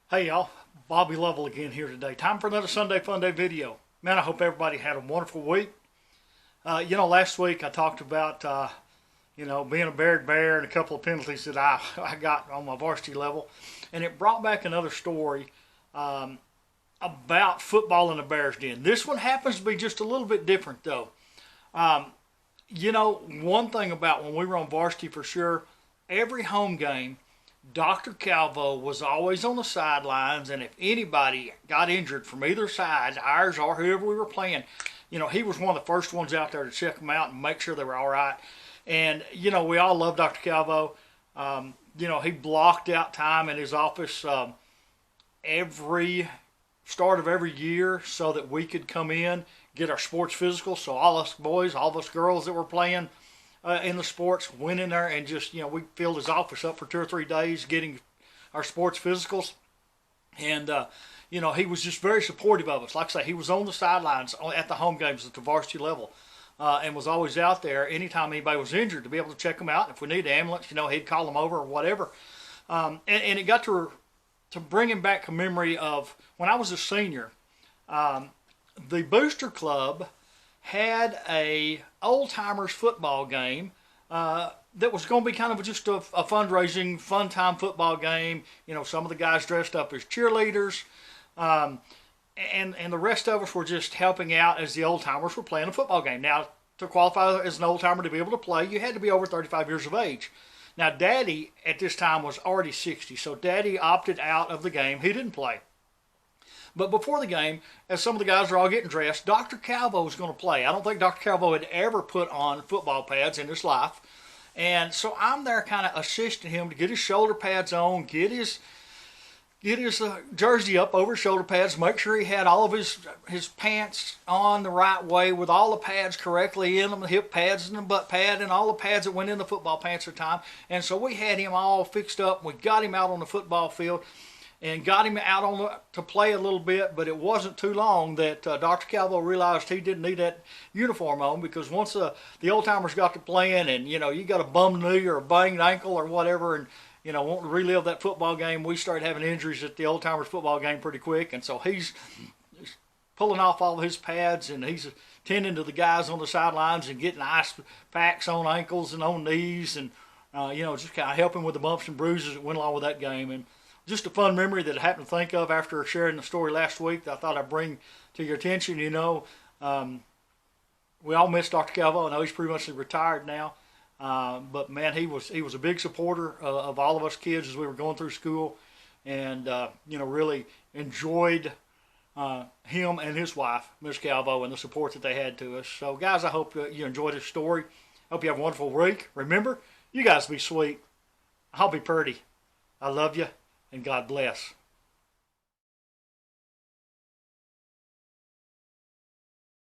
Hey y'all, Bobby Lovell again here today. Time for another Sunday Fun Day video. Man, I hope everybody had a wonderful week. Last week I talked about, being a Bear and a couple of penalties that I got on my varsity level. And it brought back another story about football in the Bears Den. This one happens to be just a little bit different though. One thing about when we were on varsity for sure, every home game, Dr. Calvo was always on the sidelines, and if anybody got injured from either side, ours or whoever we were playing, he was one of the first ones out there to check them out and make sure they were all right. And, we all love Dr. Calvo. He blocked out time in his office every start of every year so that we could come in, get our sports physical. So all us boys, all of us girls that were playing in the sports went in there and just, we filled his office up for 2 or 3 days getting our sports physicals. And, he was just very supportive of us. Like I say, he was on the sidelines at the home games at the varsity level and was always out there anytime anybody was injured to be able to check them out. If we needed an ambulance, he'd call them over or whatever. And it got to bring him back a memory of when I was a senior. The Booster Club had a old timers football game that was going to be kind of just a fundraising, fun time football game. Some of the guys dressed up as cheerleaders, and the rest of us were just helping out as the old timers were playing a football game. Now, to qualify as an old timer to be able to play, you had to be over 35 years of age. Now, Daddy at this time was already 60, so Daddy opted out of the game. He didn't play. But before the game, as some of the guys are all getting dressed, Dr. Calvo was going to play. I don't think Dr. Calvo had ever put on football pads in his life. And so I'm there kind of assisting him to get his shoulder pads on, get his jersey up over his shoulder pads, make sure he had all of his pants on the right way with all the pads correctly in them, the hip pads and the butt pad and all the pads that went in the football pants at the time. And so we had him all fixed up. We got him out on the football field and got him out to play a little bit, but it wasn't too long that Dr. Calvo realized he didn't need that uniform on, because once the old-timers got to playing and, you got a bum knee or a banged ankle or whatever and, wanting to relive that football game, we started having injuries at the old-timers football game pretty quick. And so he's pulling off all of his pads and he's tending to the guys on the sidelines and getting ice packs on ankles and on knees and, just kind of helping with the bumps and bruises that went along with that game. And just a fun memory that I happened to think of after sharing the story last week that I thought I'd bring to your attention. We all miss Dr. Calvo. I know he's pretty much retired now. But man, he was a big supporter of all of us kids as we were going through school, and really enjoyed him and his wife, Miss Calvo, and the support that they had to us. So guys, I hope you enjoyed this story. Hope you have a wonderful week. Remember, you guys be sweet. I'll be pretty. I love you, and God bless.